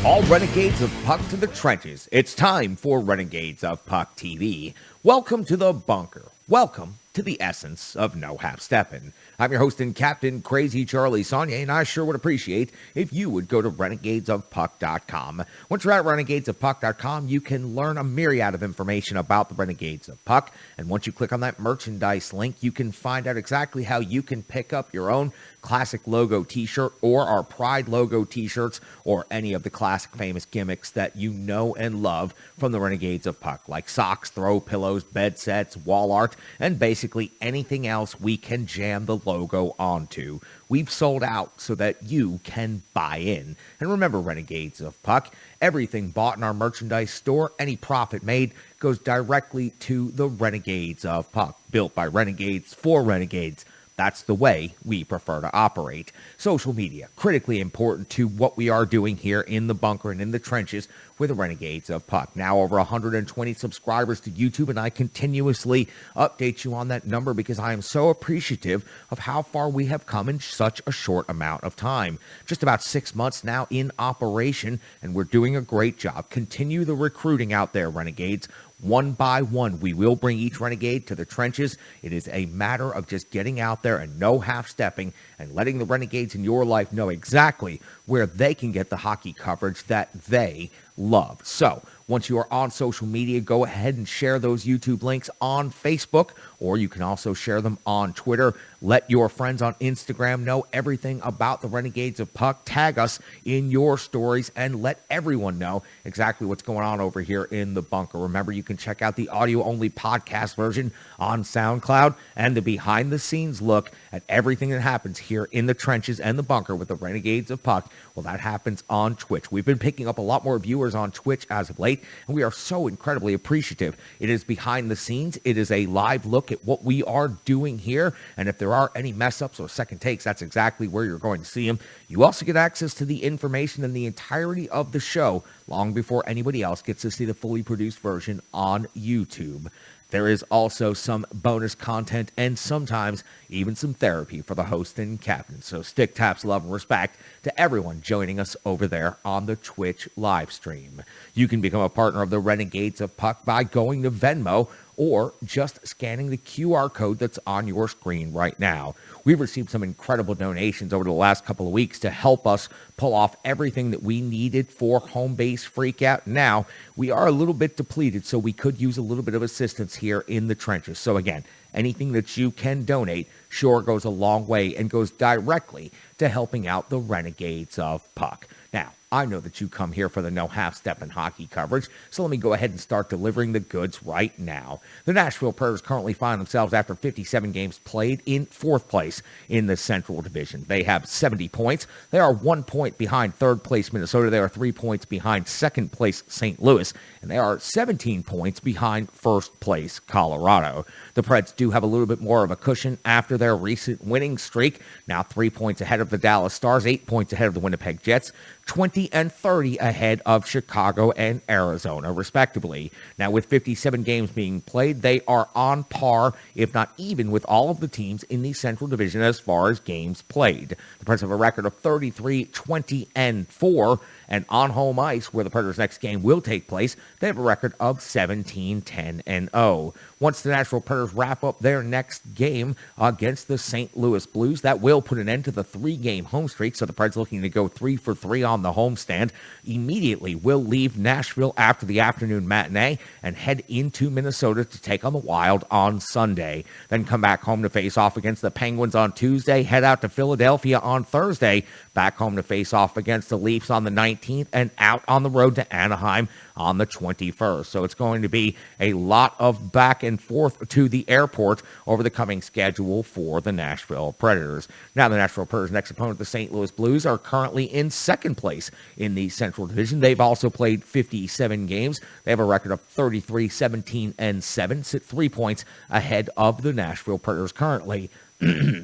All Renegades of Puck to the trenches. It's time for Renegades of Puck TV. Welcome to the bunker. Welcome to the essence of no half-stepping. I'm your host and captain, Crazy Charlie Saunier, and I sure would appreciate if you would go to renegadesofpuck.com. Once you're at renegadesofpuck.com, you can learn a myriad of information about the Renegades of Puck, and once you click on that merchandise link, you can find out exactly how you can pick up your own classic logo t-shirt or our Pride logo t-shirts or any of the classic famous gimmicks that you know and love from the Renegades of Puck, like socks, throw pillows, bed sets, wall art, and basically anything else we can jam the logo onto. We've sold out so that you can buy in. And remember, Renegades of Puck, everything bought in our merchandise store, any profit made, goes directly to the Renegades of Puck, built by Renegades for Renegades. That's the way we prefer to operate. Social media, critically important to what we are doing here in the bunker and in the trenches with the Renegades of Puck. Now over 120 subscribers to YouTube, and I continuously update you on that number because I am so appreciative of how far we have come in such a short amount of time. Just about 6 months now in operation, and we're doing a great job. Continue the recruiting out there, Renegades. One by one, we will bring each Renegade to the trenches. It is a matter of just getting out there and no half-stepping and letting the Renegades in your life know exactly where they can get the hockey coverage that they love. So, once you are on social media, go ahead and share those YouTube links on Facebook, or you can also share them on Twitter. Let your friends on Instagram know everything about the Renegades of Puck. Tag us in your stories and let everyone know exactly what's going on over here in the bunker. Remember, you can check out the audio-only podcast version on SoundCloud and the behind-the-scenes look at everything that happens here in the trenches and the bunker with the Renegades of Puck. Well, that happens on Twitch. We've been picking up a lot more viewers on Twitch as of late, and we are so incredibly appreciative. It is behind the scenes. It is a live look at what we are doing here, and if there are any mess-ups or second takes, that's exactly where you're going to see them. You also get access to the information and the entirety of the show long before anybody else gets to see the fully produced version on YouTube. There is also some bonus content and sometimes even some therapy for the host and captain. So stick taps, love, and respect to everyone joining us over there on the Twitch live stream. You can become a partner of the Renegades of Puck by going to Venmo or just scanning the QR code that's on your screen right now. We've received some incredible donations over the last couple of weeks to help us pull off everything that we needed for Home Base Freakout. Now, we are a little bit depleted, so we could use a little bit of assistance here in the trenches. So again, anything that you can donate sure goes a long way and goes directly to helping out the Renegades of Puck. Now, I know that you come here for the no half-step in hockey coverage, so let me go ahead and start delivering the goods right now. The Nashville Predators currently find themselves, after 57 games played, in 4th place in the Central Division. They have 70 points. They are 1 point behind 3rd place Minnesota. They are 3 points behind 2nd place St. Louis, and they are 17 points behind 1st place Colorado. The Preds do have a little bit more of a cushion after their recent winning streak, now 3 points ahead of the Dallas Stars, 8 points ahead of the Winnipeg Jets, 20 and 30 ahead of Chicago and Arizona, respectively. Now, with 57 games being played, they are on par, if not even, with all of the teams in the Central Division as far as games played. The Predators have a record of 33, 20, and 4, and on home ice, where the Predators' next game will take place, they have a record of 17, 10, and 0. Once the Nashville Predators wrap up their next game against the St. Louis Blues, that will put an end to the 3-game home streak, so the Preds looking to go 3 for 3 on the homestand. Immediately will leave Nashville after the afternoon matinee and head into Minnesota to take on the Wild on Sunday. Then come back home to face off against the Penguins on Tuesday, head out to Philadelphia on Thursday, back home to face off against the Leafs on the 19th, and out on the road to Anaheim on the 21st. So it's going to be a lot of back and forth to the airport over the coming schedule for the Nashville Predators. Now, the Nashville Predators' next opponent, the St. Louis Blues, are currently in 2nd place in the Central Division. They've also played 57 games. They have a record of 33, 17, and 7, sit 3 points ahead of the Nashville Predators currently.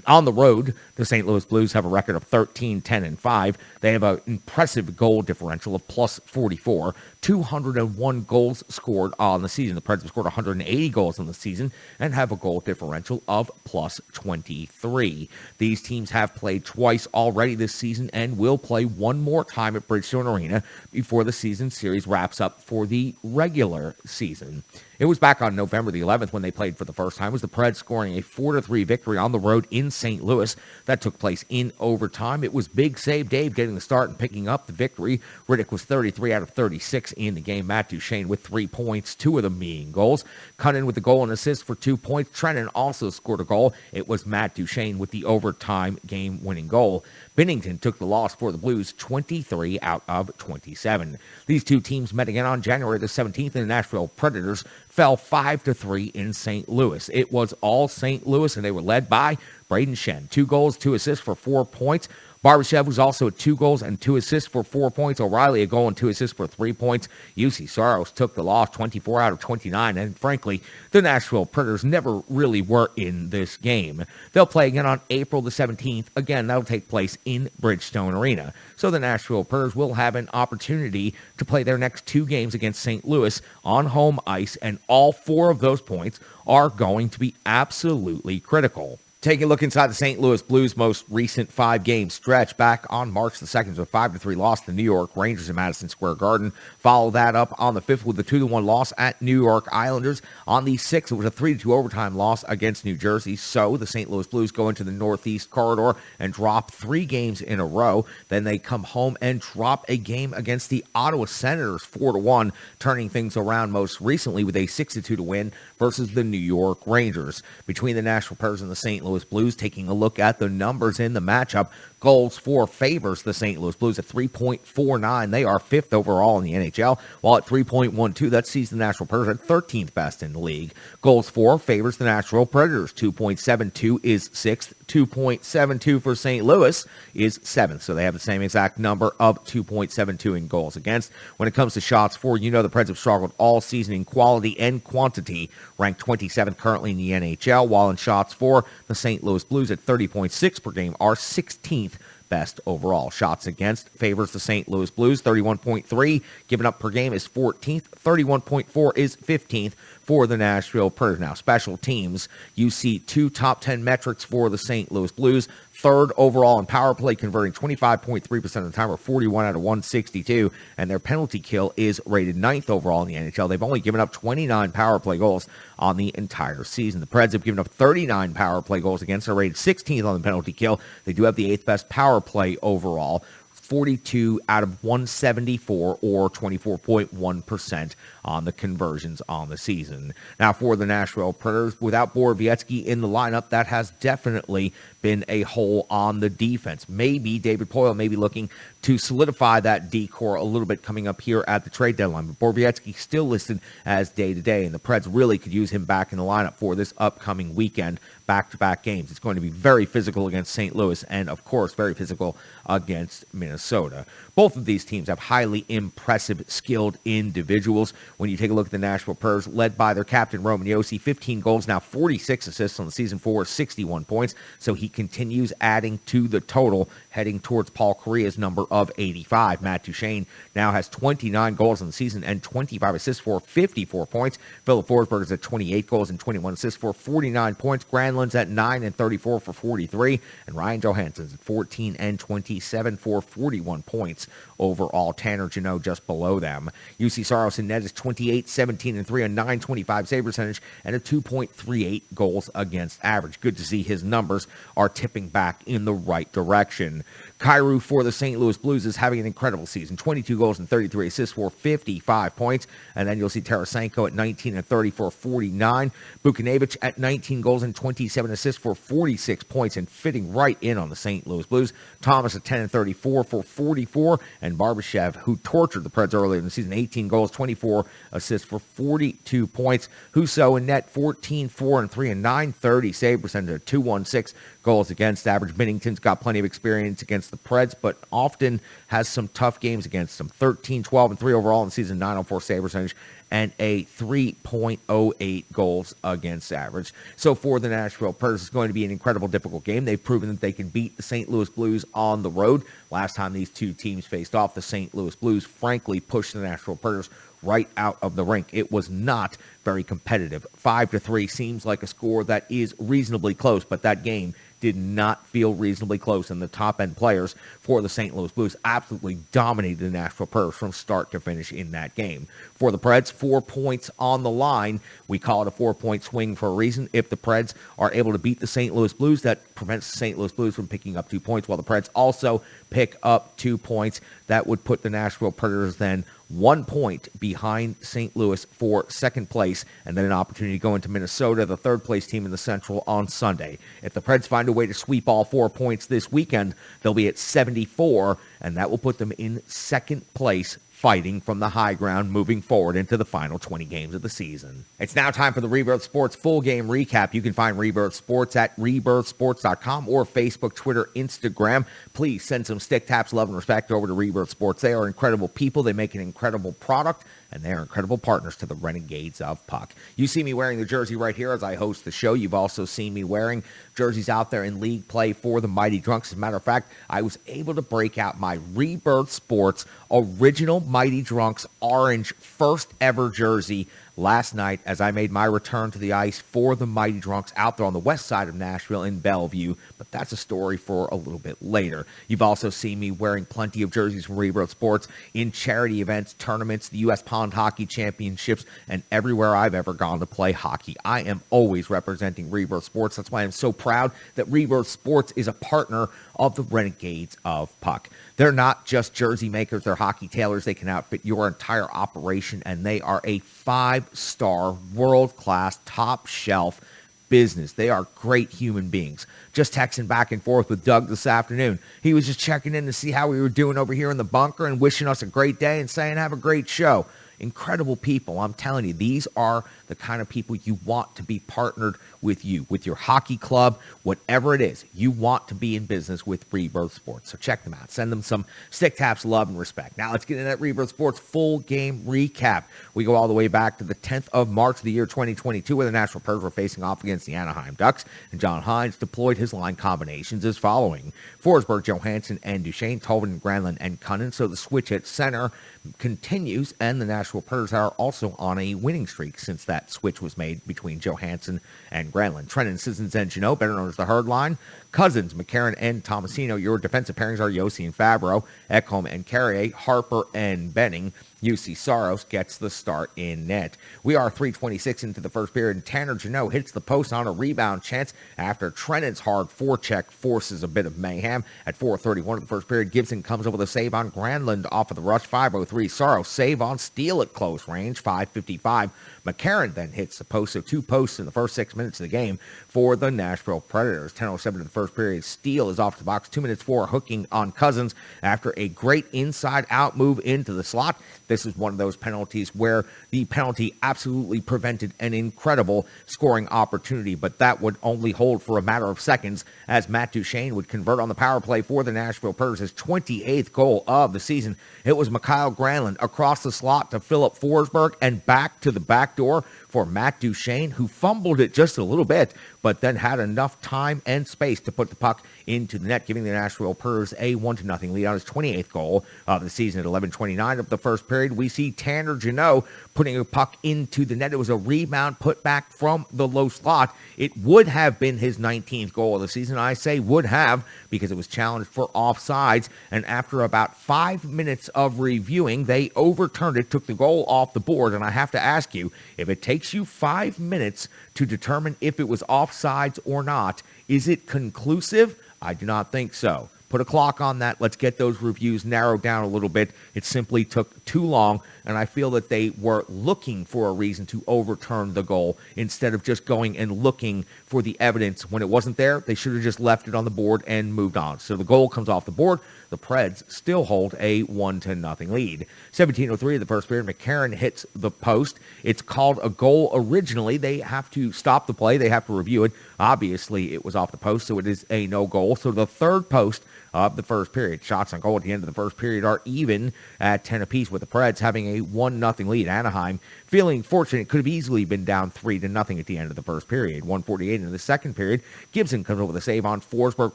On the road, the St. Louis Blues have a record of 13-10-5. They have an impressive goal differential of plus 44, 201 goals scored on the season. The Preds have scored 180 goals on the season and have a goal differential of plus 23. These teams have played twice already this season and will play one more time at Bridgestone Arena before the season series wraps up for the regular season. It was back on November the 11th when they played for the first time. It was the Preds scoring a 4-3 victory on the road in St. Louis. That took place in overtime. It was Big Save Dave getting the start and picking up the victory. Riddick was 33 out of 36 in the game. Matt Duchene with 3 points, 2 of them being goals. Cunnin with the goal and assist for 2 points. Trennan also scored a goal. It was Matt Duchene with the overtime game-winning goal. Binnington took the loss for the Blues, 23 out of 27. These two teams met again on January the 17th, and the Nashville Predators fell 5-3 in St. Louis. It was all St. Louis, and they were led by Braden Shen. 2 goals, 2 assists for 4 points. Barbashev was also at 2 goals and 2 assists for 4 points. O'Reilly a goal and 2 assists for 3 points. UC Saros took the loss, 24 out of 29. And frankly, the Nashville Predators never really were in this game. They'll play again on April the 17th. Again, that'll take place in Bridgestone Arena. So the Nashville Predators will have an opportunity to play their next 2 games against St. Louis on home ice. And all 4 of those points are going to be absolutely critical. Taking a look inside the St. Louis Blues' most recent 5-game stretch, back on March the 2nd, with a 5-3 loss to the New York Rangers in Madison Square Garden. Follow that up on the 5th with a 2-1 loss at New York Islanders. On the 6th, it was a 3-2 overtime loss against New Jersey. So the St. Louis Blues go into the Northeast Corridor and drop 3 games in a row. Then they come home and drop a game against the Ottawa Senators 4-1, turning things around most recently with a 6-2 win versus the New York Rangers. Between the Nashville Predators and the St. Louis Blues, taking a look at the numbers in the matchup, goals for favors the St. Louis Blues at 3.49. They are 5th overall in the NHL, while at 3.12, that sees the Nashville Predators at 13th best in the league. Goals for favors the Nashville Predators. 2.72 is 6th. 2.72 for St. Louis is 7th. So they have the same exact number of 2.72 in goals against. When it comes to shots for, the Preds have struggled all season in quality and quantity, ranked 27th currently in the NHL, while in shots for, the St. Louis Blues at 30.6 per game are 16th best overall. Shots against favors the St. Louis Blues. 31.3 given up per game is 14th. 31.4 is 15th for the Nashville Predators. Now, special teams, you see 2 top 10 metrics for the St. Louis Blues. 3rd overall in power play, converting 25.3% of the time, or 41 out of 162, and their penalty kill is rated 9th overall in the NHL. They've only given up 29 power play goals on the entire season. The Preds have given up 39 power play goals against. They're rated 16th on the penalty kill. They do have the 8th best power play overall. 42 out of 174, or 24.1% on the conversions on the season. Now, for the Nashville Predators, without Borowiecki in the lineup, that has definitely been a hole on the defense. Maybe David Poile may be looking to solidify that D-core a little bit coming up here at the trade deadline. But Borowiecki still listed as day-to-day, and the Preds really could use him back in the lineup for this upcoming weekend. Back-to-back games. It's going to be very physical against St. Louis and, of course, very physical against Minnesota. Both of these teams have highly impressive, skilled individuals. When you take a look at the Nashville Predators, led by their captain, Roman Josi, 15 goals, now 46 assists on the season for 61 points. So he continues adding to the total, heading towards Paul Kariya's number of 85. Matt Duchene now has 29 goals on the season and 25 assists for 54 points. Philip Forsberg is at 28 goals and 21 assists for 49 points. Granlund's at 9 and 34 for 43. And Ryan Johansson's at 14 and 27 for 41 points overall. Tanner Jeannot just below them. UC Saros in net is 28, 17, and 3, a 9.25 save percentage, and a 2.38 goals against average. Good to see his numbers are tipping back in the right direction. Kyrou for the St. Louis Blues is having an incredible season. 22 goals and 33 assists for 55 points. And then you'll see Tarasenko at 19 and 30 for 49. Buchnevich at 19 goals and 27 assists for 46 points, and fitting right in on the St. Louis Blues. Thomas at 10 and 34 for 44. And Barbashev, who tortured the Preds earlier in the season, 18 goals, 24 assists for 42 points. Husso in net, 14, 4, and 3, and 930 save percentage, a 2.16 goals against average. Binnington's got plenty of experience against the Preds, but often has some tough games against them. 13, 12, and 3 overall in the season, 904 save percentage, and a 3.08 goals against average. So for the Nashville Predators, it's going to be an incredible, difficult game. They've proven that they can beat the St. Louis Blues on the road. Last time these two teams faced off, the St. Louis Blues frankly pushed the Nashville Predators right out of the rink. It was not very competitive. 5-3 seems like a score that is reasonably close, but that game did not feel reasonably close, and the top-end players for the St. Louis Blues absolutely dominated the Nashville Predators from start to finish in that game. For the Preds, 4 points on the line. We call it a 4-point swing for a reason. If the Preds are able to beat the St. Louis Blues, that prevents the St. Louis Blues from picking up 2 points, while the Preds also pick up 2 points. That would put the Nashville Predators then 1 point behind St. Louis for second place, and then an opportunity to go into Minnesota, the third place team in the Central, on Sunday. If the Preds find a way to sweep all 4 points this weekend, they'll be at 74, and that will put them in second place, fighting from the high ground moving forward into the final 20 games of the season. It's now time for the Rebirth Sports full game recap. You can find Rebirth Sports at rebirthsports.com or Facebook, Twitter, Instagram. Please send some stick taps, love, and respect over to Rebirth Sports. They are incredible people. They make an incredible product, and they are incredible partners to the Renegades of Puck. You see me wearing the jersey right here as I host the show. You've also seen me wearing jerseys out there in league play for the Mighty Drunks. As a matter of fact, I was able to break out my Rebirth Sports original Mighty Drunks orange first ever jersey last night as I made my return to the ice for the Mighty Drunks out there on the west side of Nashville in Bellevue, but that's a story for a little bit later. You've also seen me wearing plenty of jerseys from Rebirth Sports in charity events, tournaments, the U.S. Pond Hockey Championships, and everywhere I've ever gone to play hockey. I am always representing Rebirth Sports. That's why I'm so proud that Rebirth Sports is a partner of the Renegades of Puck. They're not just jersey makers, they're hockey tailors. They can outfit your entire operation, and they are a 5-star, world-class, top-shelf business. They are great human beings. Just texting back and forth with Doug this afternoon. He was just checking in to see how we were doing over here in the bunker and wishing us a great day and saying, have a great show. Incredible people. I'm telling you, these are the kind of people you want to be partnered with you, with your hockey club, whatever it is. You want to be in business with Rebirth Sports. So check them out. Send them some stick taps, love, and respect. Now let's get into that Rebirth Sports full game recap. We go all the way back to the 10th of March of the year 2022, where the Nashville Predators were facing off against the Anaheim Ducks, and John Hines deployed his line combinations as following: Forsberg, Johansson, and Duchesne, Tolvin, Granlund, and Cunnin. So the switch at center continues, and the Nashville Predators are also on a winning streak since that switch was made between Johansson and Granlund. Trennan, Sissons, and Jeannot, better known as the Herd Line. Cousins, McCarron, and Tomasino. Your defensive pairings are Yossi and Fabro, Ekholm and Carrier, Harper and Benning. UC Saros gets the start in net. We are 3:26 into the first period, and Tanner Jeannot hits the post on a rebound chance after Trennan's hard forecheck forces a bit of mayhem. At 4:31 of the first period, Gibson comes up with a save on Granlund off of the rush. 5:03, Saros save on Steele at close range. 5:55, McCarron then hits the post, so 2 posts in the first 6 minutes of the game for the Nashville Predators. 10:07 of the first period, Steele is off the box. 2 minutes for hooking on Cousins after a great inside-out move into the slot. This is one of those penalties where the penalty absolutely prevented an incredible scoring opportunity, but that would only hold for a matter of seconds as Matt Duchesne would convert on the power play for the Nashville Predators, his 28th goal of the season. It was Mikael Granlund across the slot to Philip Forsberg and back to the back door for Matt Duchesne, who fumbled it just a little bit, but then had enough time and space to put the puck into the net, giving the Nashville Predators a 1-0 lead on his 28th goal of the season. At 11:29 of the first period, we see Tanner Jeannot putting a puck into the net. It was a rebound put back from the low slot. It would have been his 19th goal of the season. I say would have because it was challenged for offsides, and after about 5 minutes of reviewing, they overturned it, took the goal off the board. And I have to ask you, if it takes you 5 minutes to determine if it was offsides or not, is it conclusive? I do not think so. put a clock on that. Let's get those reviews narrowed down a little bit. It simply took too long, and I feel that they were looking for a reason to overturn the goal instead of just going and looking for the evidence. When it wasn't there, they should have just left it on the board and moved on. So the goal comes off the board. The Preds still hold a 1-0 lead. 17:03 of the first period, McCarron hits the post. It's called a goal originally. They have to stop the play. They have to review it. Obviously, it was off the post, so it is a no goal. So the third post of the first period. Shots on goal at the end of the first period are even at 10 apiece, with the Preds having a 1-0 lead. Anaheim feeling fortunate, could have easily been down 3-0 at the end of the first period. 1:48 in the second period. Gibson comes over with a save on Forsberg,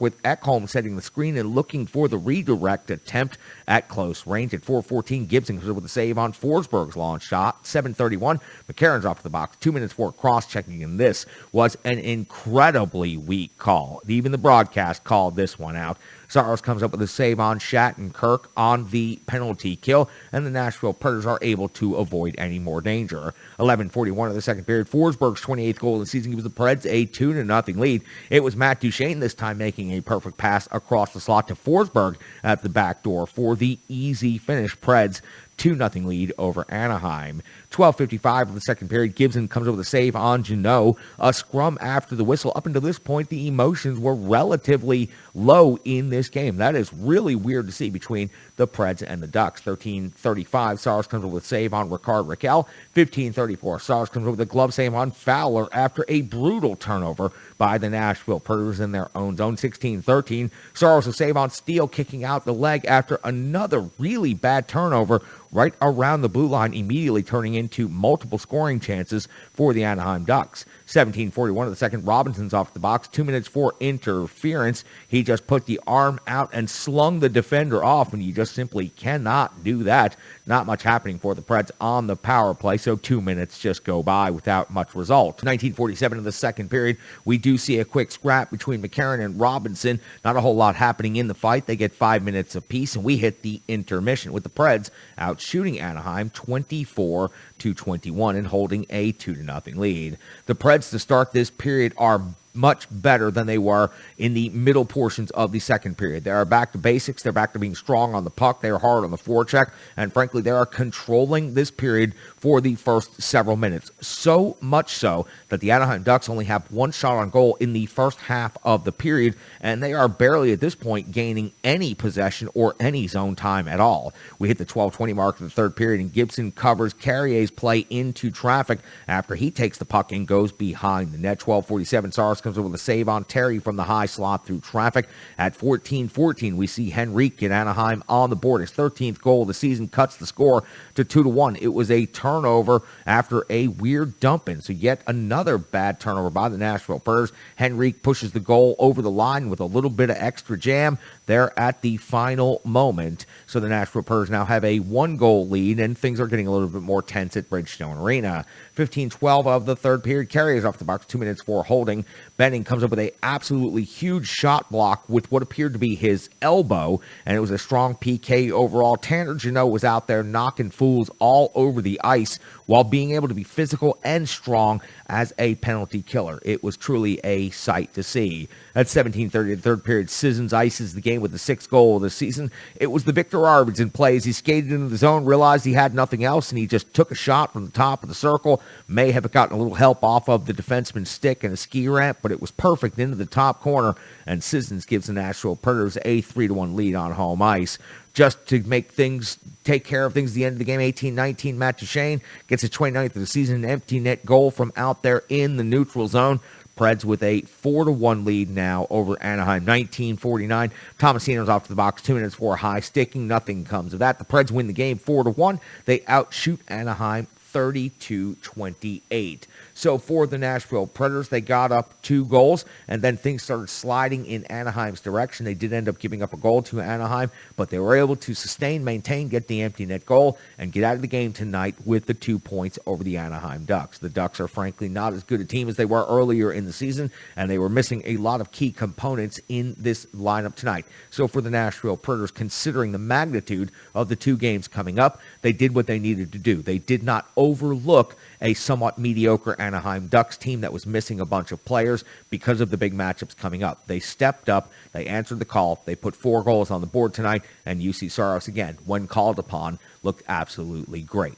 with Ekholm setting the screen and looking for the redirect attempt at close range. At 4:14, Gibson comes over with a save on Forsberg's launch shot. 7:31, McCarron's off the box. 2 minutes for cross-checking, and this was an incredibly weak call. Even the broadcast called this one out. Saros comes up with a save on Shattenkirk on the penalty kill, and the Nashville Predators are able to avoid any more danger. 11:41 of the second period. Forsberg's 28th goal of the season gives the Preds a 2-0 lead. It was Matt Duchene this time making a perfect pass across the slot to Forsberg at the back door for the easy finish. Preds 2-0 lead over Anaheim. 12:55 of the second period. Gibson comes up with a save on Janot. A scrum after the whistle. Up until this point, the emotions were relatively low in this game. That is really weird to see between the Preds and the Ducks. 13:35, Saros comes up with a save on Ricard Raquel. 15:34, Saros comes up with a glove save on Fowler after a brutal turnover by the Nashville Predators in their own zone. 16:13, Saros a save on Steele, kicking out the leg after another really bad turnover right around the blue line, immediately turning into multiple scoring chances for the Anaheim Ducks. 17:41 of the second, Robinson's off the box. 2 minutes for interference. He just put the arm out and slung the defender off, and you just simply cannot do that. Not much happening for the Preds on the power play, so 2 minutes just go by without much result. 19:47 of the second period, we do see a quick scrap between McCarron and Robinson. Not a whole lot happening in the fight. They get 5 minutes apiece, and we hit the intermission with the Preds out shooting Anaheim 24-21 and holding a 2-0 lead. The Preds to start this period are much better than they were in the middle portions of the second period. They are back to basics. They're back to being strong on the puck. They are hard on the forecheck. And frankly, they are controlling this period for the first several minutes. So much so that the Anaheim Ducks only have one shot on goal in the first half of the period, and they are barely at this point gaining any possession or any zone time at all. We hit the 12:20 mark of the third period, and Gibson covers Carrier's play into traffic after he takes the puck and goes behind the net. 12:47, Saros comes over with a save on Terry from the high slot through traffic. At 14:14, we see Henrique in Anaheim on the board. His 13th goal of the season cuts the score to 2-1. It was a turnover after a weird dump-in. So yet another bad turnover by the Nashville Predators. Henrique pushes the goal over the line with a little bit of extra jam there at the final moment. So the Nashville Predators now have a 1-goal lead, and things are getting a little bit more tense at Bridgestone Arena. 15:12 of the third period. Carriers off the box, 2 minutes for holding. Benning comes up with a absolutely huge shot block with what appeared to be his elbow, and it was a strong PK overall. Tanner Janot was out there knocking fools all over the ice while being able to be physical and strong as a penalty killer. It was truly a sight to see. At 17:30, the third period, Sissons ices the game with the 6th goal of the season. It was the Victor Arvidsson play as he skated into the zone, realized he had nothing else, and he just took a shot from the top of the circle. May have gotten a little help off of the defenseman's stick and a ski ramp, but it was perfect into the top corner, and Sissons gives the Nashville Predators a 3-1 lead on home ice. Just to take care of things at the end of the game, 18-19, Matt Duchene gets his 29th of the season, an empty net goal from out there in the neutral zone. Preds with a 4-1 lead now over Anaheim. 19:49, Tomasino's off to the box, 2 minutes for high sticking. Nothing comes of that. The Preds win the game 4-1. They outshoot Anaheim 32-28. So for the Nashville Predators, they got up 2 goals, and then things started sliding in Anaheim's direction. They did end up giving up a goal to Anaheim, but they were able to sustain, maintain, get the empty net goal, and get out of the game tonight with the 2 points over the Anaheim Ducks. The Ducks are frankly not as good a team as they were earlier in the season, and they were missing a lot of key components in this lineup tonight. So for the Nashville Predators, considering the magnitude of the 2 games coming up, they did what they needed to do. They did not overlook a somewhat mediocre Anaheim Ducks team that was missing a bunch of players because of the big matchups coming up. They stepped up, they answered the call, they put 4 goals on the board tonight, and UC Saros, again, when called upon, looked absolutely great.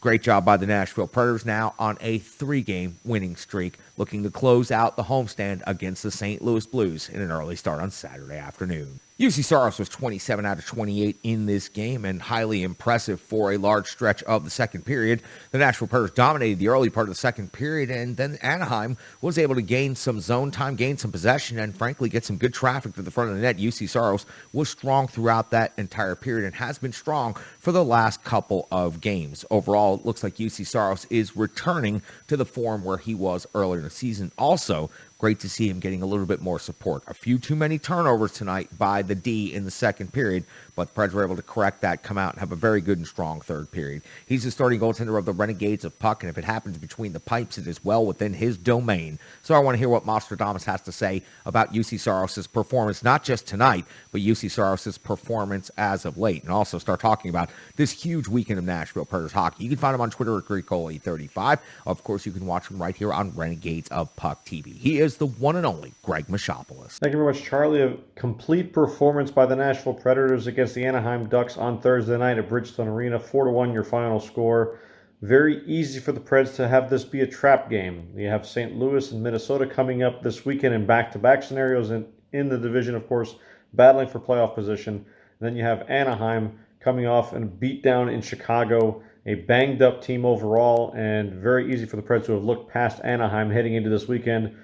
Great job by the Nashville Predators, now on a 3-game winning streak, looking to close out the homestand against the St. Louis Blues in an early start on Saturday afternoon. UC Saros was 27 out of 28 in this game and highly impressive for a large stretch of the second period. The Nashville Predators dominated the early part of the second period, and then Anaheim was able to gain some zone time, gain some possession, and frankly get some good traffic to the front of the net. UC Saros was strong throughout that entire period and has been strong for the last couple of games. Overall, it looks like UC Saros is returning to the form where he was earlier in the season. Also, great to see him getting a little bit more support. A few too many turnovers tonight by the D in the second period, but the Preds were able to correct that, come out, and have a very good and strong third period. He's the starting goaltender of the Renegades of Puck, and if it happens between the pipes, it is well within his domain. So I want to hear what Nostradamus has to say about UC Saros' performance, not just tonight, but UC Saros' performance as of late, and also start talking about this huge weekend of Nashville Predators hockey. You can find him on Twitter at GreekCole35. Of course, you can watch him right here on Renegades of Puck TV. He is the one and only Greg Mashopoulos. Thank you very much, Charlie. A complete performance by the Nashville Predators against the Anaheim Ducks on Thursday night at Bridgestone Arena. 4-1 your final score. Very easy for the Preds to have this be a trap game. You have St. Louis and Minnesota coming up this weekend in back-to-back scenarios in the division, of course, battling for playoff position. And then you have Anaheim coming off and beat down in Chicago, a banged-up team overall, and very easy for the Preds to have looked past Anaheim heading into this weekend.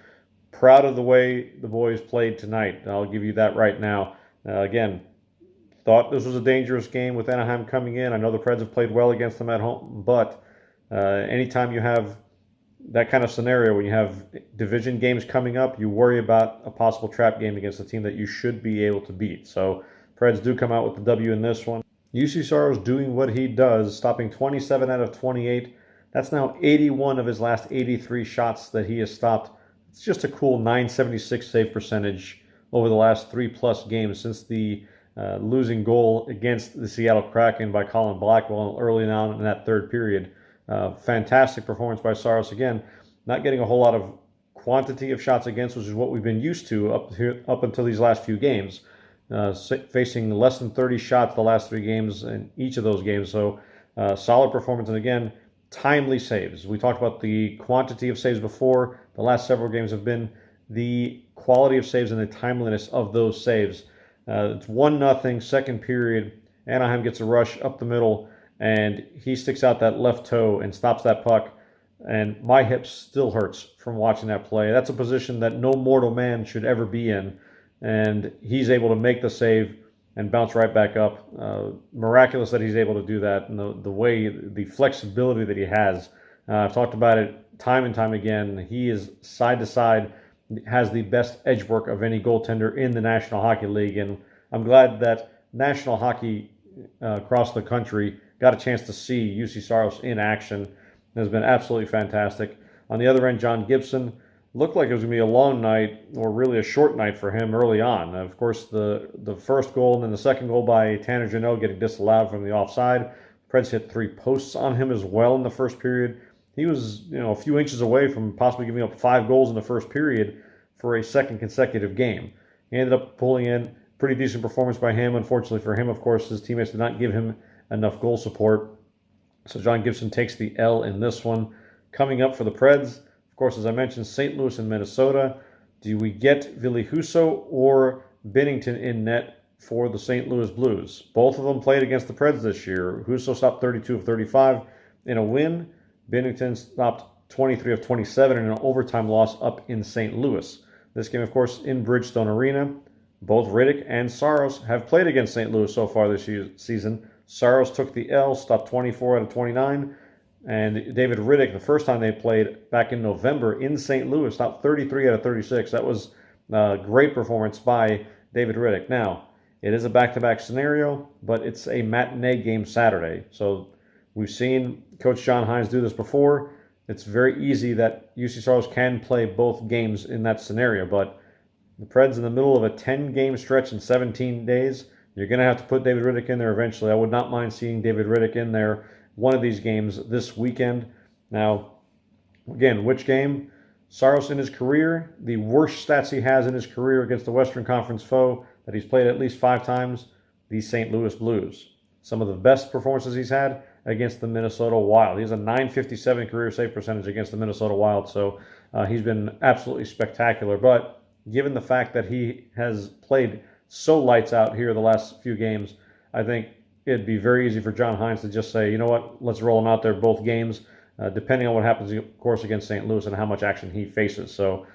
Proud of the way the boys played tonight. I'll give you that right now. Again, thought this was a dangerous game with Anaheim coming in. I know the Preds have played well against them at home, but anytime you have that kind of scenario, when you have division games coming up, you worry about a possible trap game against a team that you should be able to beat. So Preds do come out with the W in this one. UC Saros doing what he does, stopping 27 out of 28. That's now 81 of his last 83 shots that he has stopped. It's just a cool .976 save percentage over the last 3+ games since the losing goal against the Seattle Kraken by Colin Blackwell early on in that third period. Fantastic performance by Saros. Again, not getting a whole lot of quantity of shots against, which is what we've been used to up until these last few games. Facing less than 30 shots the last 3 games in each of those games. So solid performance. And again, timely saves. We talked about the quantity of saves before. The last several games have been the quality of saves and the timeliness of those saves. It's 1-0, second period. Anaheim gets a rush up the middle, and he sticks out that left toe and stops that puck. And my hip still hurts from watching that play. That's a position that no mortal man should ever be in. And he's able to make the save and bounce right back up. Miraculous that he's able to do that, and the way, the flexibility that he has. I've talked about it time and time again. He is side to side, has the best edge work of any goaltender in the National Hockey League, and I'm glad that national hockey across the country got a chance to see UC Saros in action. It has been absolutely fantastic. On the other end, John Gibson looked like it was going to be a long night, or really a short night for him early on. Of course, the first goal and then the second goal by Tanner Janot getting disallowed from the offside. Preds hit 3 posts on him as well in the first period. He was, a few inches away from possibly giving up 5 goals in the first period for a second consecutive game. He ended up pulling in pretty decent performance by him. Unfortunately for him, of course, his teammates did not give him enough goal support. So John Gibson takes the L in this one. Coming up for the Preds, of course, as I mentioned, St. Louis and Minnesota. Do we get Ville Husso or Binnington in net for the St. Louis Blues? Both of them played against the Preds this year. Husso stopped 32 of 35 in a win. Binnington stopped 23 of 27 in an overtime loss up in St. Louis. This game, of course, in Bridgestone Arena. Both Riddick and Saros have played against St. Louis so far this season. Saros took the L, stopped 24 out of 29. And David Riddick, the first time they played back in November in St. Louis, stopped 33 out of 36. That was a great performance by David Riddick. Now, it is a back-to-back scenario, but it's a matinee game Saturday. So we've seen Coach John Hines do this before. It's very easy that UC Saros can play both games in that scenario, but the Preds in the middle of a 10-game stretch in 17 days, you're going to have to put David Riddick in there eventually. I would not mind seeing David Riddick in there one of these games this weekend. Now, again, which game? Saros in his career, the worst stats he has in his career against the Western Conference foe that he's played at least 5 times, the St. Louis Blues. Some of the best performances he's had against the Minnesota Wild. He has a .957 career save percentage against the Minnesota Wild, so he's been absolutely spectacular. But given the fact that he has played so lights out here the last few games, I think it'd be very easy for John Hines to just say, you know what, let's roll him out there both games, depending on what happens, of course, against St. Louis and how much action he faces. So,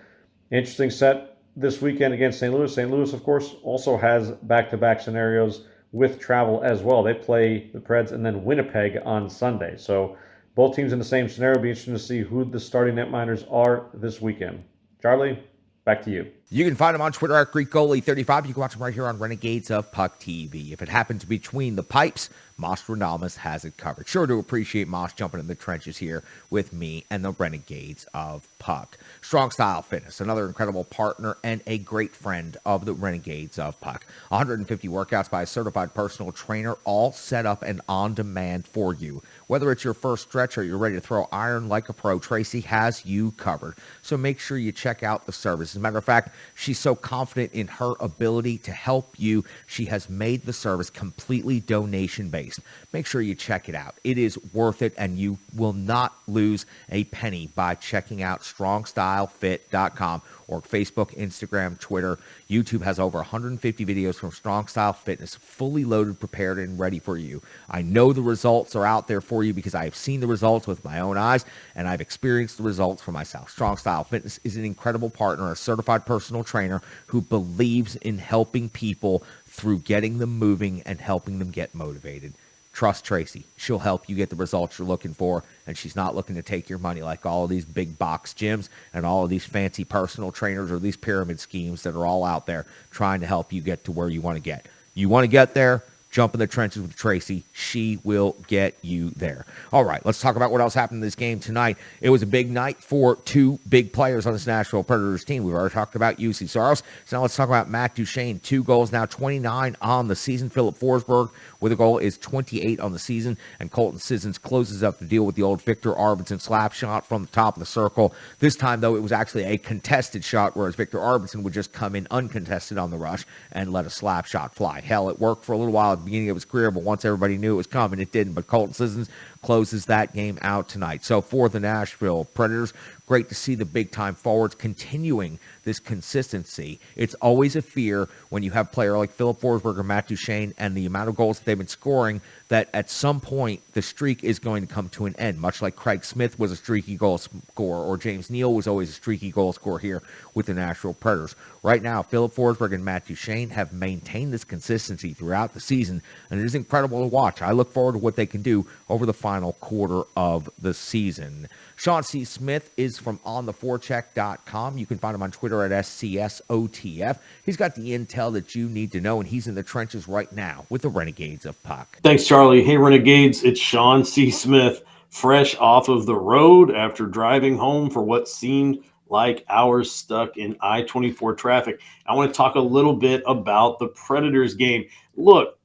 interesting set this weekend against St. Louis. St. Louis, of course, also has back-to-back scenarios with travel as well. They play the Preds and then Winnipeg on Sunday. So, both teams in the same scenario. It'll be interesting to see who the starting netminders are this weekend. Charlie, back to you. You can find him on Twitter at GreekGoalie35. You can watch him right here on Renegades of Puck TV. If it happens between the pipes, Mostradamus has it covered. Sure to appreciate Moss jumping in the trenches here with me and the Renegades of Puck. Strong Style Fitness, another incredible partner and a great friend of the Renegades of Puck. 150 workouts by a certified personal trainer, all set up and on demand for you. Whether it's your first stretch or you're ready to throw iron like a pro, Tracy has you covered. So make sure you check out the service. As a matter of fact, she's so confident in her ability to help you, she has made the service completely donation-based. Make sure you check it out. It is worth it, and you will not lose a penny by checking out StrongStyleFit.com or Facebook, Instagram, Twitter. YouTube has over 150 videos from Strong Style Fitness, fully loaded, prepared, and ready for you. I know the results are out there for you because I have seen the results with my own eyes, and I've experienced the results for myself. Strong Style Fitness is an incredible partner, a certified personal trainer who believes in helping people through getting them moving and helping them get motivated. Trust Tracy. She'll help you get the results you're looking for, and she's not looking to take your money like all of these big box gyms and all of these fancy personal trainers or these pyramid schemes that are all out there trying to help you get to where you want to get. You want to get there? Jump in the trenches with Tracy. She will get you there. All right, let's talk about what else happened in this game tonight. It was a big night for 2 big players on this Nashville Predators team. We've already talked about UC Saros. So now let's talk about Matt Duchene. 2 goals, now 29 on the season. Philip Forsberg with a goal is 28 on the season. And Colton Sissons closes up the deal with the old Victor Arvidsson slap shot from the top of the circle. This time, though, it was actually a contested shot, whereas Victor Arvidsson would just come in uncontested on the rush and let a slap shot fly. Hell, it worked for a little while at the beginning of his career, but once everybody knew it was coming, it didn't. But Colton Sissons closes that game out tonight. So for the Nashville Predators, great to see the big-time forwards continuing this consistency. It's always a fear when you have a player like Philip Forsberg or Matt Duchene and the amount of goals that they've been scoring that at some point the streak is going to come to an end, much like Craig Smith was a streaky goal scorer or James Neal was always a streaky goal scorer here with the Nashville Predators. Right now, Philip Forsberg and Matt Duchene have maintained this consistency throughout the season, and it is incredible to watch. I look forward to what they can do over the final quarter of the season. Sean C. Smith is from ontheforecheck.com. You can find him on Twitter at SCSOTF. He's got the intel that you need to know, and he's in the trenches right now with the Renegades of Puck. Thanks, Charlie. Hey, Renegades. It's Sean C. Smith, fresh off of the road after driving home for what seemed like hours stuck in I-24 traffic. I want to talk a little bit about the Predators game. Look,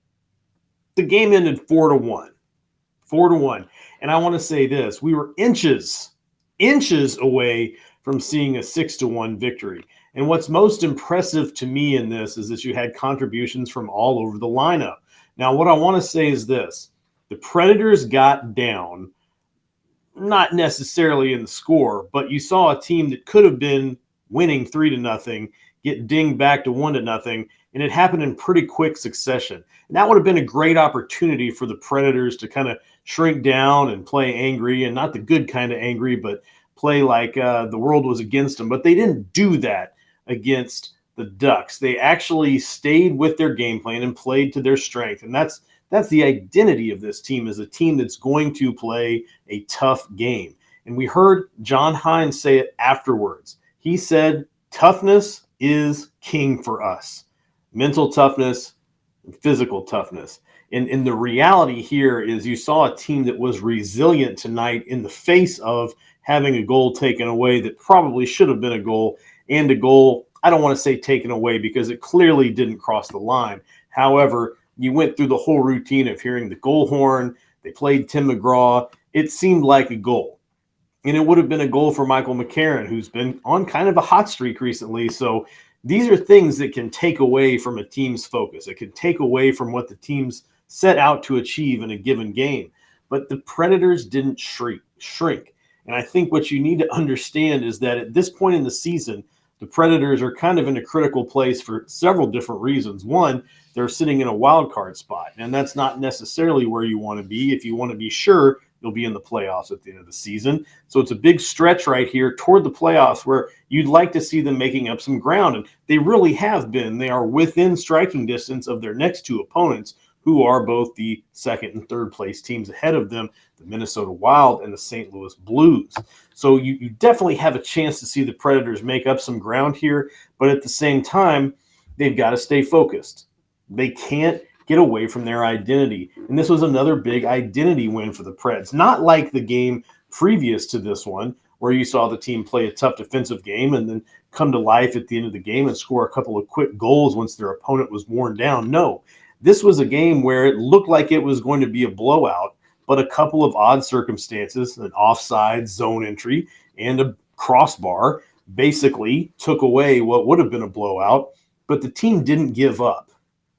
the game ended 4-1. 4-1. And I want to say this. We were inches away from seeing a 6-1 victory. And what's most impressive to me in this is that you had contributions from all over the lineup. Now, what I want to say is this. The Predators got down, not necessarily in the score, but you saw a team that could have been winning 3-0, get dinged back to 1-0, and it happened in pretty quick succession. And that would have been a great opportunity for the Predators to kind of shrink down and play angry, and not the good kind of angry, but play like the world was against them. But they didn't do that against the Ducks. They actually stayed with their game plan and played to their strength. And that's the identity of this team, is a team that's going to play a tough game. And we heard John Hines say it afterwards. He said, toughness is king for us. Mental toughness and physical toughness. And the reality here is you saw a team that was resilient tonight in the face of having a goal taken away that probably should have been a goal, and a goal, I don't want to say taken away because it clearly didn't cross the line. However, you went through the whole routine of hearing the goal horn, They played Tim McGraw. It seemed like a goal. And it would have been a goal for Michael McCarron, who's been on kind of a hot streak recently. So these are things that can take away from a team's focus. It can take away from what the team's set out to achieve in a given game. But the Predators didn't shrink. And I think what you need to understand is that at this point in the season, the Predators are kind of in a critical place for several different reasons. One, they're sitting in a wild card spot, and that's not necessarily where you want to be. If you want to be sure you'll be in the playoffs at the end of the season. So it's a big stretch right here toward the playoffs where you'd like to see them making up some ground, and they really have been. They are within striking distance of their next two opponents, who are both the second and third place teams ahead of them, the Minnesota Wild and the St. Louis Blues. So you definitely have a chance to see the Predators make up some ground here, but at the same time, they've got to stay focused. They can't get away from their identity. And this was another big identity win for the Preds. Not like the game previous to this one, where you saw the team play a tough defensive game and then come to life at the end of the game and score a couple of quick goals once their opponent was worn down. No, this was a game where it looked like it was going to be a blowout, but a couple of odd circumstances, an offside zone entry and a crossbar, basically took away what would have been a blowout, but the team didn't give up.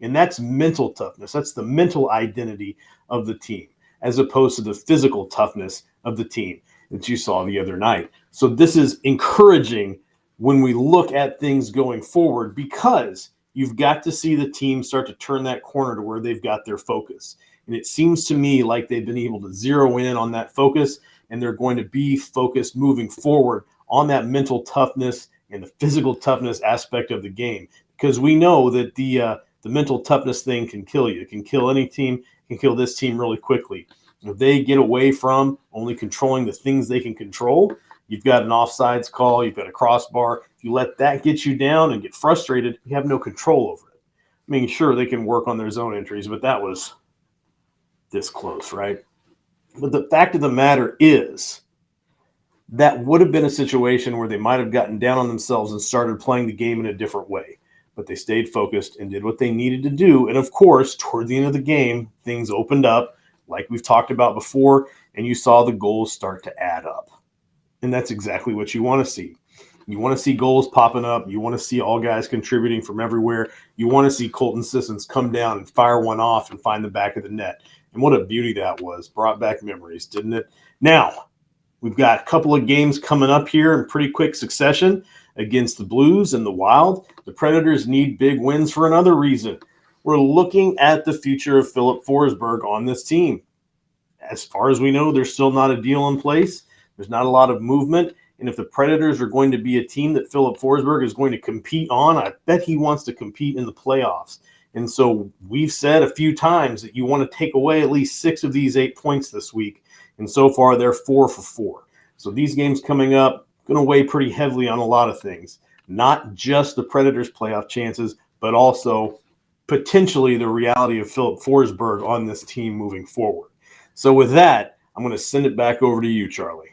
And that's mental toughness. That's the mental identity of the team, as opposed to the physical toughness of the team that you saw the other night. So this is encouraging when we look at things going forward, because you've got to see the team start to turn that corner to where they've got their focus. And it seems to me like they've been able to zero in on that focus, and they're going to be focused moving forward on that mental toughness and the physical toughness aspect of the game. Because we know that the mental toughness thing can kill you. It can kill any team. It can kill this team really quickly. If they get away from only controlling the things they can control, you've got an offsides call, you've got a crossbar. If you let that get you down and get frustrated, you have no control over it. I mean, sure, they can work on their zone entries, but that was this close, right? But the fact of the matter is that would have been a situation where they might have gotten down on themselves and started playing the game in a different way. But they stayed focused and did what they needed to do. And of course, toward the end of the game, things opened up like we've talked about before, and you saw the goals start to add up. And that's exactly what you want to see. You want to see goals popping up. You want to see all guys contributing from everywhere. You want to see Colton Sissons come down and fire one off and find the back of the net. And what a beauty that was. Brought back memories, didn't it? Now, we've got a couple of games coming up here in pretty quick succession against the Blues and the Wild. The Predators need big wins for another reason. We're looking at the future of Philip Forsberg on this team. As far as we know, there's still not a deal in place. There's not a lot of movement. And if the Predators are going to be a team that Philip Forsberg is going to compete on, I bet he wants to compete in the playoffs. And so we've said a few times that you want to take away at least 6 of these 8 points this week. And so far, they're 4 for 4. So these games coming up, going to weigh pretty heavily on a lot of things. Not just the Predators' playoff chances, but also potentially the reality of Philip Forsberg on this team moving forward. So with that, I'm going to send it back over to you, Charlie.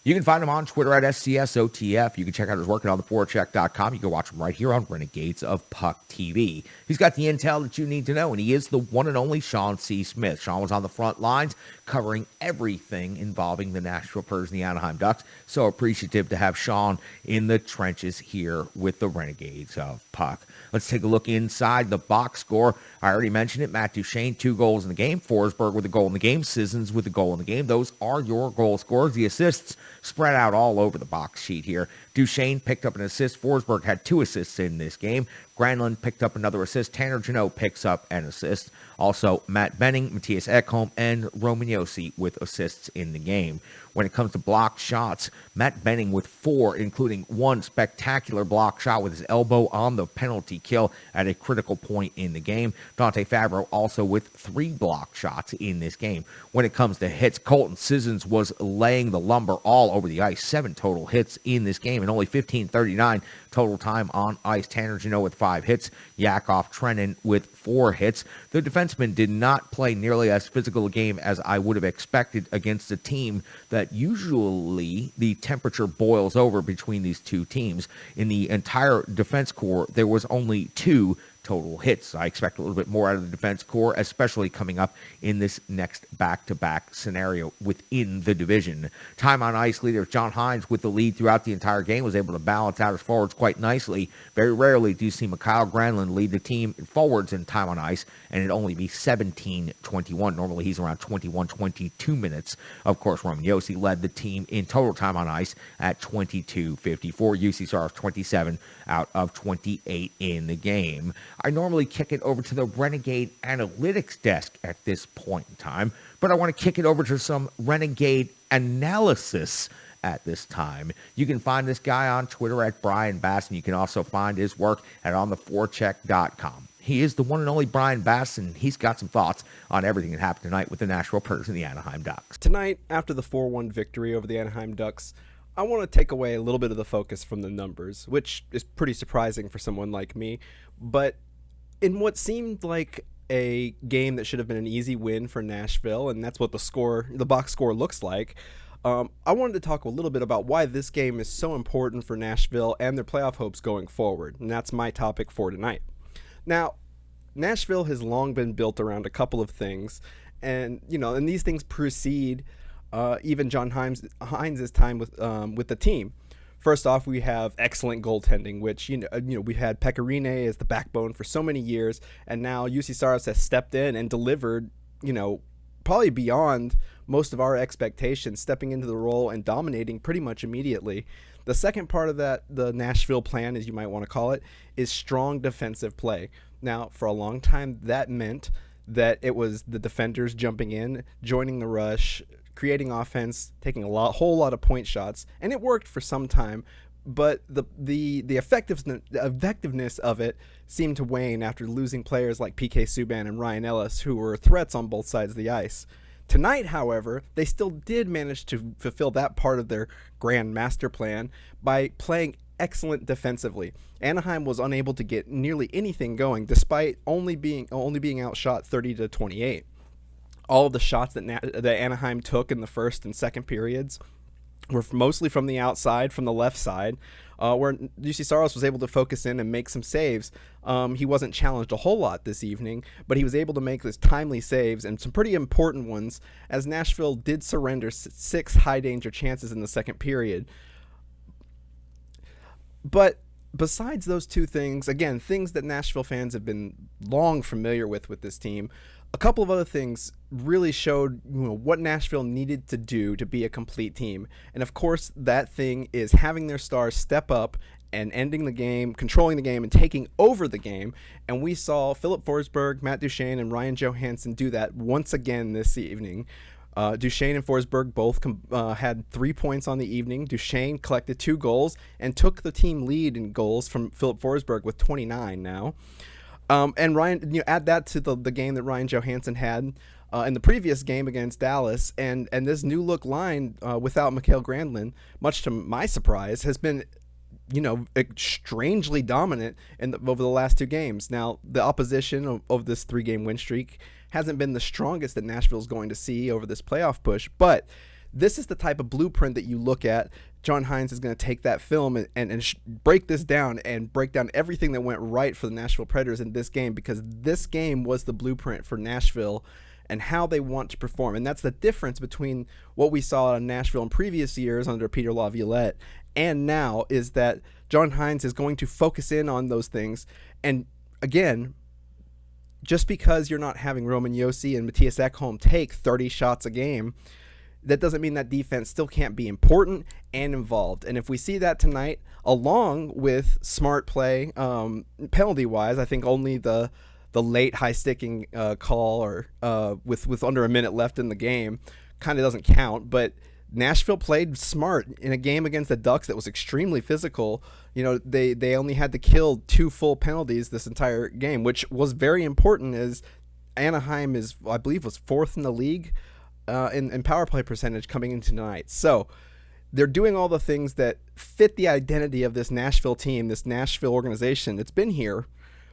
You can find him on Twitter at SCSOTF. You can check out his work at ontheforecheck.com. You can watch him right here on Renegades of Puck TV. He's got the intel that you need to know, and he is the one and only Sean C. Smith. Sean was on the front lines covering everything involving the Nashville Predators and the Anaheim Ducks. So appreciative to have Sean in the trenches here with the Renegades of Puck. Let's take a look inside the box score. I already mentioned it. Matt Duchene, 2 goals in the game. Forsberg with a goal in the game. Sissons with a goal in the game. Those are your goal scorers. The assists spread out all over the box sheet here. Duchene picked up an assist. Forsberg had 2 assists in this game. Granlund picked up another assist. Tanner Jeannot picks up an assist. Also, Matt Benning, Matthias Ekholm, and Roman Josi with assists in the game. When it comes to blocked shots, Matt Benning with 4, including 1 spectacular block shot with his elbow on the penalty kill at a critical point in the game. Dante Favreau also with 3 block shots in this game. When it comes to hits, Colton Sissons was laying the lumber all over the ice. 7 total hits in this game and only 15:39 total time on ice. Tanner Jeannot with 5 hits. Yakov Trenin with 4 hits. The defenseman did not play nearly as physical a game as I would have expected against a team that usually the temperature boils over between these two teams. In the entire defense corps, there was only 2 total hits. I expect a little bit more out of the defense core, especially coming up in this next back-to-back scenario within the division. Time on ice leader John Hines, with the lead throughout the entire game, was able to balance out his forwards quite nicely. Very rarely do you see Mikhail Granlund lead the team forwards in time on ice, and it'd only be 17-21. Normally he's around 21-22 minutes. Of course, Roman Josi led the team in total time on ice at 22-54. UC Saros 27 out of 28 in the game. I normally kick it over to the Renegade Analytics desk at this point in time, but I want to kick it over to some Renegade analysis at this time. You can find this guy on Twitter at Brian Bass, and you can also find his work at ontheforecheck.com. He is the one and only Brian Bass, and he's got some thoughts on everything that happened tonight with the Nashville Predators and the Anaheim Ducks. Tonight, after the 4-1 victory over the Anaheim Ducks, I want to take away a little bit of the focus from the numbers, which is pretty surprising for someone like me. But in what seemed like a game that should have been an easy win for Nashville, and that's what the box score looks like, I wanted to talk a little bit about why this game is so important for Nashville and their playoff hopes going forward, and that's my topic for tonight. Now, Nashville has long been built around a couple of things, and these things precede even John Hines' time with the team. First off, we have excellent goaltending, which we had Pekka Rinne as the backbone for so many years, and now UC Saros has stepped in and delivered, probably beyond most of our expectations, stepping into the role and dominating pretty much immediately. The second part of that, the Nashville plan, as you might want to call it, is strong defensive play. Now, for a long time, that meant that it was the defenders jumping in, joining the rush, creating offense, taking whole lot of point shots, and it worked for some time. But the effectiveness of it seemed to wane after losing players like PK Subban and Ryan Ellis, who were threats on both sides of the ice. Tonight, however, they still did manage to fulfill that part of their grand master plan by playing excellent defensively. Anaheim was unable to get nearly anything going, despite only being outshot 30-28. All of the shots that Anaheim took in the first and second periods were mostly from the outside, from the left side, where UC Saros was able to focus in and make some saves. He wasn't challenged a whole lot this evening, but he was able to make those timely saves, and some pretty important ones, as Nashville did surrender 6 high-danger chances in the second period. But besides those two things, again, things that Nashville fans have been long familiar with this team, a couple of other things really showed what Nashville needed to do to be a complete team. And of course, that thing is having their stars step up and ending the game, controlling the game, and taking over the game. And we saw Philip Forsberg, Matt Duchene, and Ryan Johansson do that once again this evening. Duchene and Forsberg both had 3 points on the evening. Duchene collected 2 goals and took the team lead in goals from Philip Forsberg with 29 now. And Ryan, add that to the game that Ryan Johansson had in the previous game against Dallas, and this new look line without Mikhail Granlund, much to my surprise, has been strangely dominant over the last 2 games. Now, the opposition of this 3-game win streak hasn't been the strongest that Nashville's going to see over this playoff push, but this is the type of blueprint that you look at. John Hines is going to take that film and break this down and break down everything that went right for the Nashville Predators in this game, because this game was the blueprint for Nashville and how they want to perform. And that's the difference between what we saw in Nashville in previous years under Peter Laviolette and now, is that John Hines is going to focus in on those things. And again, just because you're not having Roman Josi and Matthias Ekholm take 30 shots a game, that doesn't mean that defense still can't be important and involved. And if we see that tonight, along with smart play, penalty-wise, I think only the late high-sticking call or with under a minute left in the game kind of doesn't count. But Nashville played smart in a game against the Ducks that was extremely physical. They only had to kill 2 full penalties this entire game, which was very important, as Anaheim I believe was 4th in the league in power play percentage coming into tonight. So they're doing all the things that fit the identity of this Nashville team, this Nashville organization that's been here,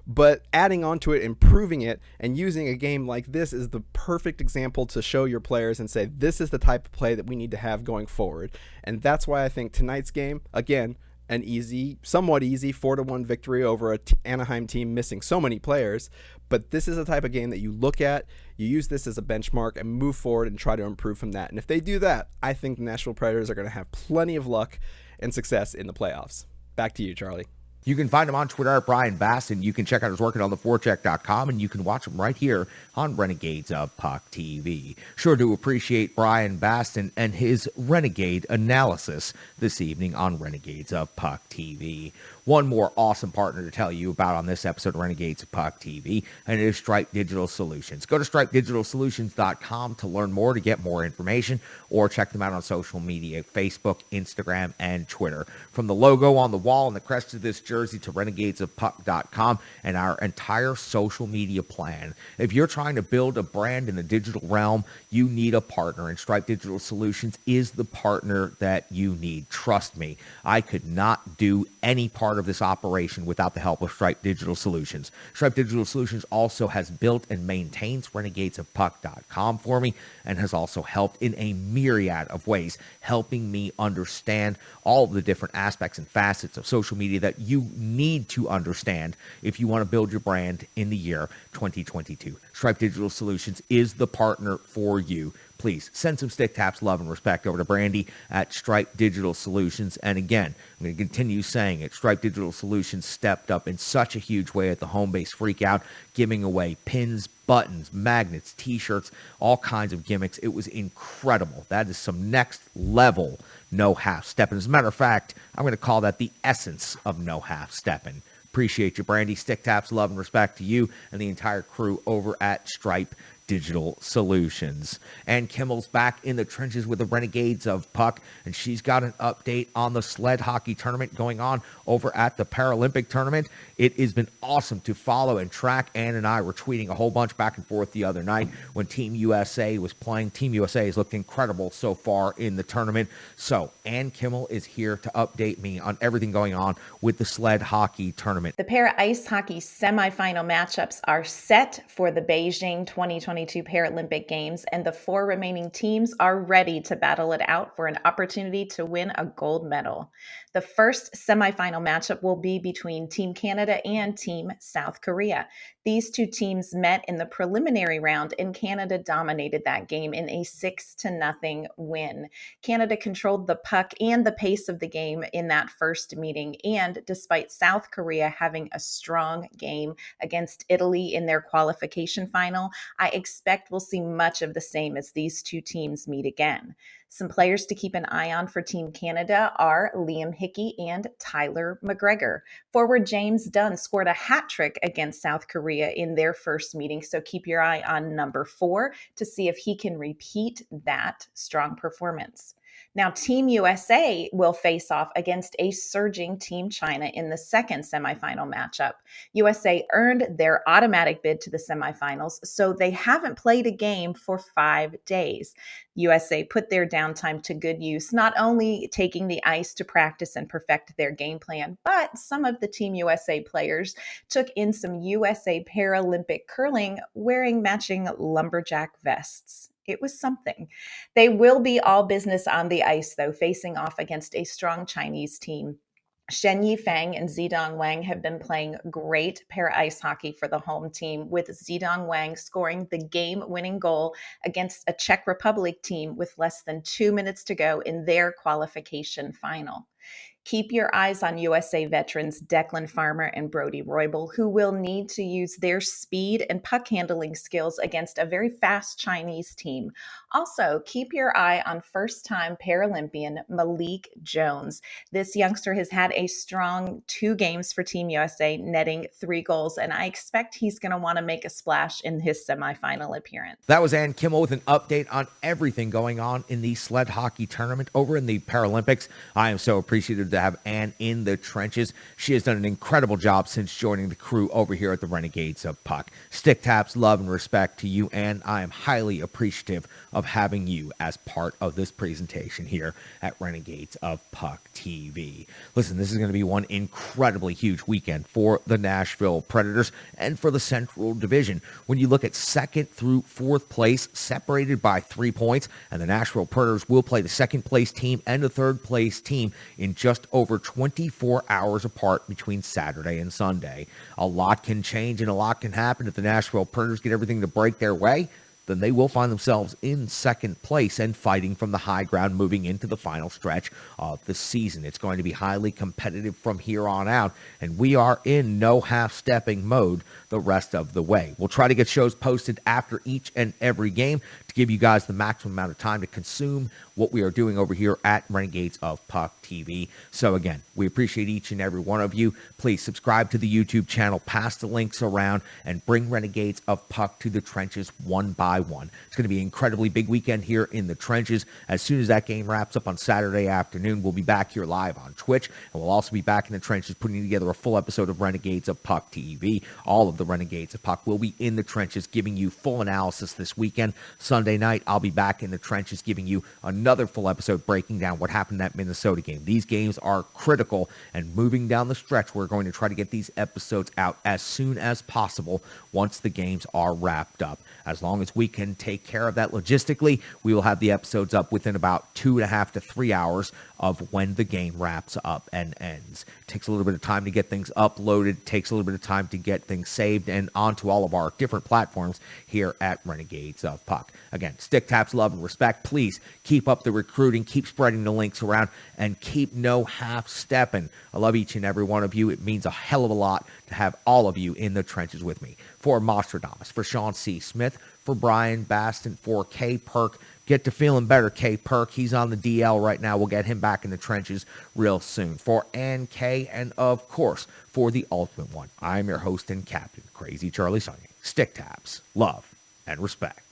but adding on to it, improving it, and using a game like this is the perfect example to show your players and say, this is the type of play that we need to have going forward. And that's why I think tonight's game, again, an somewhat easy 4-1 victory over a Anaheim team missing so many players. But this is the type of game that you look at, you use this as a benchmark and move forward and try to improve from that. And if they do that, I think the Nashville Predators are going to have plenty of luck and success in the playoffs. Back to you, Charlie. You can find him on Twitter at Brian Bass, and you can check out his work at ontheforecheck.com, and you can watch him right here on Renegades of Puck TV. Sure to appreciate Brian Bass and his Renegade analysis this evening on Renegades of Puck TV. One more awesome partner to tell you about on this episode of Renegades of Puck TV, and it is Stripe Digital Solutions. Go to stripedigitalsolutions.com to learn more, to get more information, or check them out on social media, Facebook, Instagram, and Twitter. From the logo on the wall and the crest of this jersey to renegadesofpuck.com and our entire social media plan. If you're trying to build a brand in the digital realm, you need a partner, and Stripe Digital Solutions is the partner that you need. Trust me, I could not do any part of this operation without the help of Stripe Digital Solutions. Stripe Digital Solutions also has built and maintains renegadesofpuck.com for me, and has also helped in a myriad of ways, helping me understand all of the different aspects and facets of social media that you need to understand if you want to build your brand in the year 2022. Stripe Digital Solutions is the partner for you. Please send some stick taps, love, and respect over to Brandy at Stripe Digital Solutions. And again, I'm going to continue saying it. Stripe Digital Solutions stepped up in such a huge way at the Home Base Freakout, giving away pins, buttons, magnets, t-shirts, all kinds of gimmicks. It was incredible. That is some next level no half stepping. As a matter of fact, I'm going to call that the essence of no half stepping. Appreciate you, Brandy. Stick taps, love, and respect to you and the entire crew over at Stripe Digital Solutions. And Kimmel's back in the trenches with the Renegades of Puck, and she's got an update on the sled hockey tournament going on over at the Paralympic tournament. It has been awesome to follow and track. Ann and I were tweeting a whole bunch back and forth the other night when Team USA was playing. Team USA has looked incredible so far in the tournament. So Ann Kimmel is here to update me on everything going on with the sled hockey tournament. The para ice hockey semifinal matchups are set for the Beijing 2022 Paralympic Games, and the 4 remaining teams are ready to battle it out for an opportunity to win a gold medal. The first semifinal matchup will be between Team Canada and Team South Korea. These two teams met in the preliminary round, and Canada dominated that game in a 6-0 win. Canada controlled the puck and the pace of the game in that first meeting, and despite South Korea having a strong game against Italy in their qualification final, I expect we'll see much of the same as these two teams meet again. Some players to keep an eye on for Team Canada are Liam Hickey and Tyler McGregor. Forward James Dunn scored a hat trick against South Korea in their first meeting, so keep your eye on number 4 to see if he can repeat that strong performance. Now, Team USA will face off against a surging Team China in the second semifinal matchup. USA earned their automatic bid to the semifinals, so they haven't played a game for 5 days. USA put their downtime to good use, not only taking the ice to practice and perfect their game plan, but some of the Team USA players took in some USA Paralympic curling wearing matching lumberjack vests. It was something. They will be all business on the ice, though, facing off against a strong Chinese team. Shen Yifeng and Zidong Wang have been playing great para ice hockey for the home team, with Zidong Wang scoring the game-winning goal against a Czech Republic team with less than 2 minutes to go in their qualification final. Keep your eyes on USA veterans Declan Farmer and Brody Roybal, who will need to use their speed and puck handling skills against a very fast Chinese team. Also, keep your eye on first-time Paralympian Malik Jones. This youngster has had a strong 2 games for Team USA, netting 3 goals, and I expect he's going to want to make a splash in his semifinal appearance. That was Ann Kimmel with an update on everything going on in the sled hockey tournament over in the Paralympics. I am so appreciative to have Ann in the trenches. She has done an incredible job since joining the crew over here at the Renegades of Puck. Stick taps, love, and respect to you, Ann. I am highly appreciative of having you as part of this presentation here at Renegades of Puck TV. Listen, this is going to be one incredibly huge weekend for the Nashville Predators and for the Central Division. When you look at 2nd through 4th place, separated by 3 points, and the Nashville Predators will play the 2nd place team and the 3rd place team in just just over 24 hours apart between Saturday and Sunday. A lot can change and a lot can happen if the Nashville Predators get everything to break their way. Then they will find themselves in second place and fighting from the high ground moving into the final stretch of the season. It's going to be highly competitive from here on out, and we are in no half-stepping mode the rest of the way. We'll try to get shows posted after each and every game to give you guys the maximum amount of time to consume what we are doing over here at Renegades of Puck TV. So again, we appreciate each and every one of you. Please subscribe to the YouTube channel, pass the links around, and bring Renegades of Puck to the trenches one by one. It's going to be an incredibly big weekend here in the trenches. As soon as that game wraps up on Saturday afternoon, we'll be back here live on Twitch, and we'll also be back in the trenches putting together a full episode of Renegades of Puck TV. All of the Renegades of Puck will be in the trenches giving you full analysis this weekend. Sunday night, I'll be back in the trenches giving you another full episode breaking down what happened in that Minnesota game. These games are critical, and moving down the stretch, we're going to try to get these episodes out as soon as possible once the games are wrapped up. As long as we can take care of that logistically, we will have the episodes up within about 2.5 to 3 hours of when the game wraps up and ends. It takes a little bit of time to get things uploaded, takes a little bit of time to get things saved and onto all of our different platforms here at Renegades of Puck. Again, stick taps, love, and respect. Please keep up the recruiting, keep spreading the links around, and keep no half-stepping. I love each and every one of you. It means a hell of a lot to have all of you in the trenches with me. For Mostradamus, for Sean C. Smith, for Brian Baston, for K. Perk. Get to feeling better, K. Perk. He's on the DL right now. We'll get him back in the trenches real soon. For Ann K. and, of course, for the ultimate one, I'm your host and captain, Crazy Charlie Saunier. Stick taps, love, and respect.